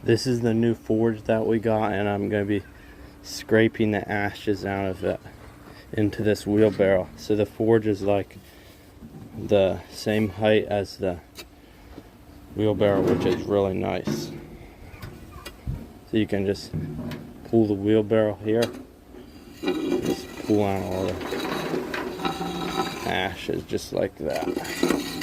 This is the new forge that we got, and I'm going to be scraping the ashes out of it into this wheelbarrow. So the forge is like the same height as the wheelbarrow, which is really nice. So you can just pull the wheelbarrow here, just pull out all the ashes just like that.